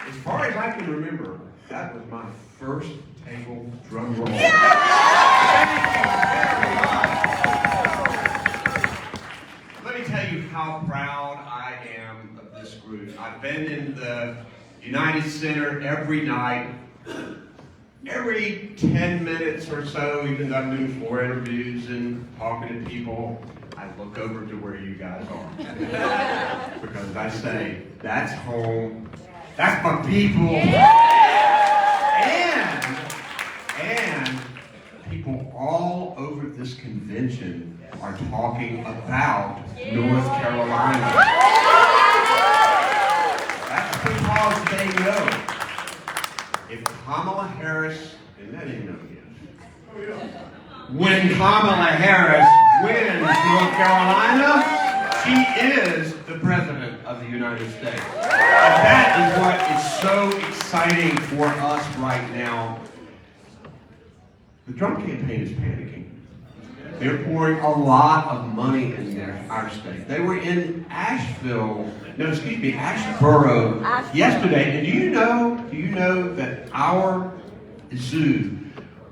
As far as I can remember, that was my first table drum roll. Thank you very much. Let me tell you how proud I am of this group. I've been in the United Center every night, every 10 minutes or so, even though I'm doing floor interviews and talking to people, I look over to where you guys are. Because I say, that's home, that's my people. And people all over this convention are talking about North Carolina. That's because they know if Kamala Harris, and that ain't no gift. When Kamala Harris wins North Carolina, she is the President of the United States. And that is what is so exciting for us right now. The Trump campaign is panicking. They're pouring a lot of money in our state. They were in Asheboro yesterday. And do you know that our zoo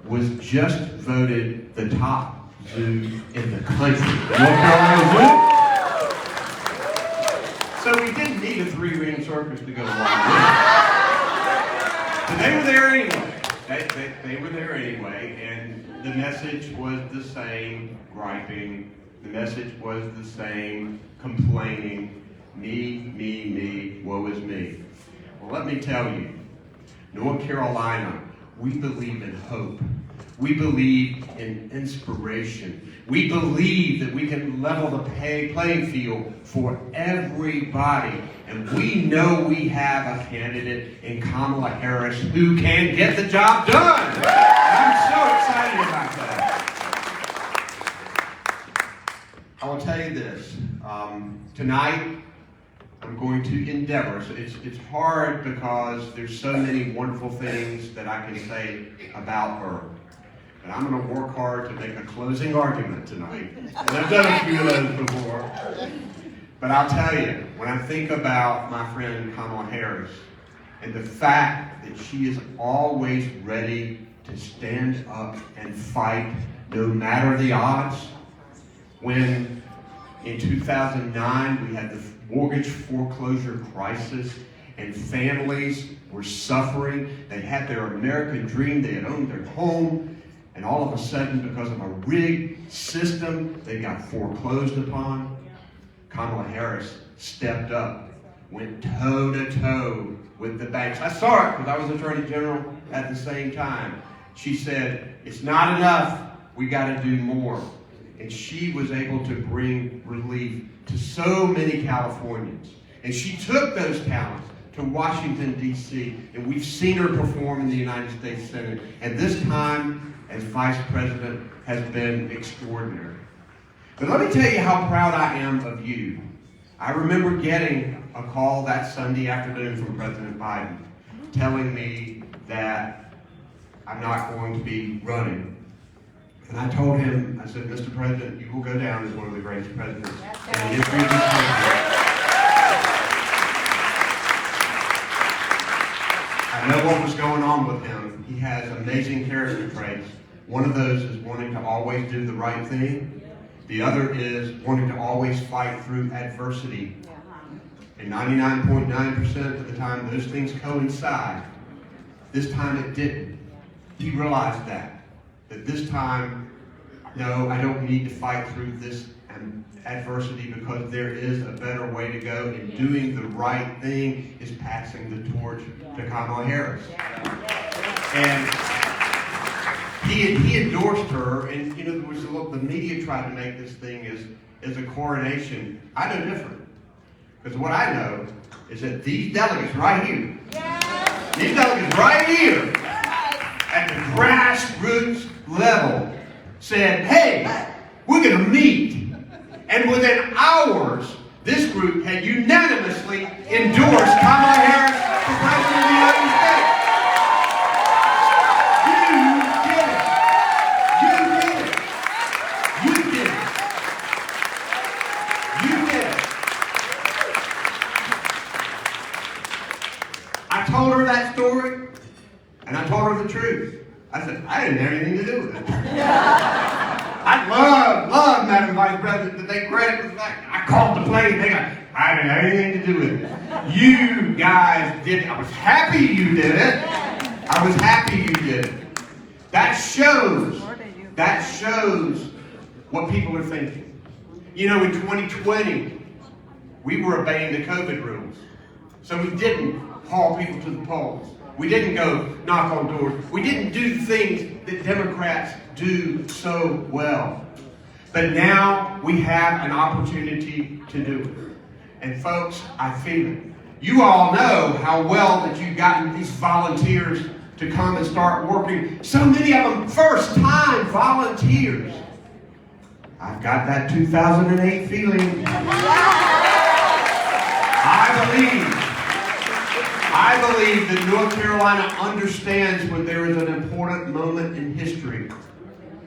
was just voted the top zoo in the country? North Carolina Zoo? So we didn't need a 3-ring circus to go along with it. But they were there anyway. They were there anyway, and the message was the same, griping. The message was the same, complaining. Me, woe is me. Well, let me tell you, North Carolina, we believe in hope. We believe in inspiration. We believe that we can level the playing field for everybody. And we know we have a candidate in Kamala Harris who can get the job done. And I'm so excited about that. I will tell you this. Tonight, I'm going to endeavor. So it's hard because there's so many wonderful things that I can say about her. But I'm going to work hard to make a closing argument tonight. And I've done a few of those before. But I'll tell you, when I think about my friend Kamala Harris and the fact that she is always ready to stand up and fight no matter the odds, when in 2009 we had the mortgage foreclosure crisis and families were suffering, they had their American dream, they had owned their home, and all of a sudden, because of a rigged system, they got foreclosed upon. Kamala Harris stepped up, went toe-to-toe with the banks. I saw it because I was Attorney General at the same time. She said, it's not enough, we got to do more. And she was able to bring relief to so many Californians. And she took those talents to Washington, D.C., and we've seen her perform in the United States Senate. And this time, as Vice President, has been extraordinary. But let me tell you how proud I am of you. I remember getting a call that Sunday afternoon from President Biden telling me that I'm not going to be running. And I told him, I said, Mr. President, you will go down as one of the greatest presidents in the history of this country. I know what was going on with him. He has amazing character traits. One of those is wanting to always do the right thing. The other is wanting to always fight through adversity. And 99.9% of the time, those things coincide. This time it didn't. He realized that this time, no, I don't need to fight through this adversity because there is a better way to go, and doing the right thing is passing the torch to Kamala Harris. And he endorsed her, and there was the media tried to make this thing as a coronation. I know different. Because what I know is that these delegates right here, at the grassroots level, said, hey, we're going to meet. And within hours, this group had unanimously endorsed Kamala Harris for President of the United States. I I told her that story, and I told her the truth. I said, I didn't have anything to do with it. I love Madam Vice President to take credit for the fact I called the plane. I didn't have anything to do with it. You guys did it. I was happy you did it. I was happy you did it. That shows what people are thinking. You know, in 2020, we were obeying the COVID rules. So we didn't haul people to the polls. We didn't go knock on doors. We didn't do things that Democrats do so well. But now we have an opportunity to do it. And folks, I feel it. You all know how well that you've gotten these volunteers to come and start working. So many of them first-time volunteers. I've got that 2008 feeling. I believe that North Carolina understands when there is an important moment in history.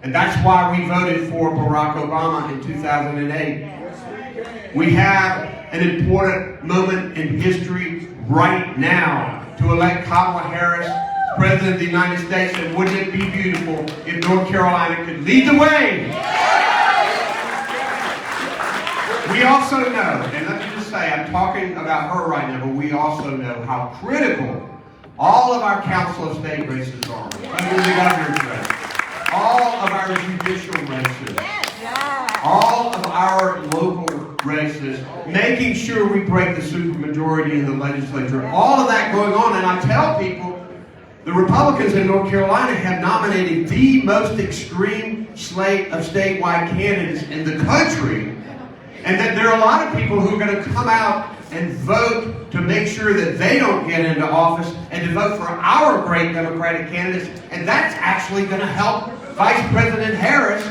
And that's why we voted for Barack Obama in 2008. We have an important moment in history right now to elect Kamala Harris, President of the United States, and wouldn't it be beautiful if North Carolina could lead the way? We also know, and let me just say, I'm talking about her right now, but we also know how critical all of our Council of State races are. Under the governor's race, all of our judicial races, all of our local races, making sure we break the supermajority in the legislature, all of that going on. And I tell people, the Republicans in North Carolina have nominated the most extreme slate of statewide candidates in the country. And that there are a lot of people who are going to come out and vote to make sure that they don't get into office and to vote for our great Democratic candidates. And that's actually going to help Vice President Harris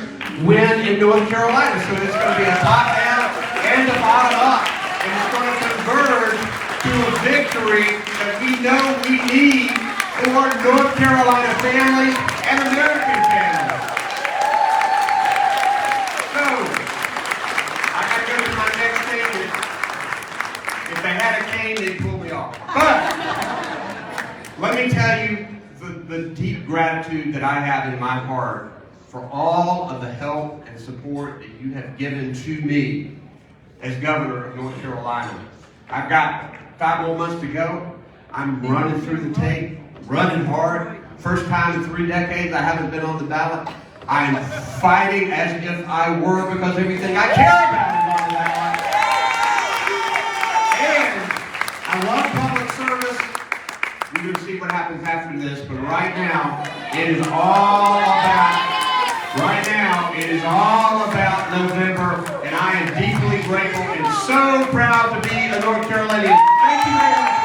win in North Carolina. So it's going to be a top down and a bottom up. And it's going to converge to a victory that we know we need for North Carolina families and American families. If they had a cane, they'd pull me off. But let me tell you the deep gratitude that I have in my heart for all of the help and support that you have given to me as governor of North Carolina. I've got 5 more months to go. I'm running through the tape, running hard. First time in 3 decades I haven't been on the ballot. I'm fighting as if I were, because everything I care about is on the ballot. I love public service. We're going to see what happens after this, but right now, it is all about November, and I am deeply grateful and so proud to be a North Carolinian. Thank you very much.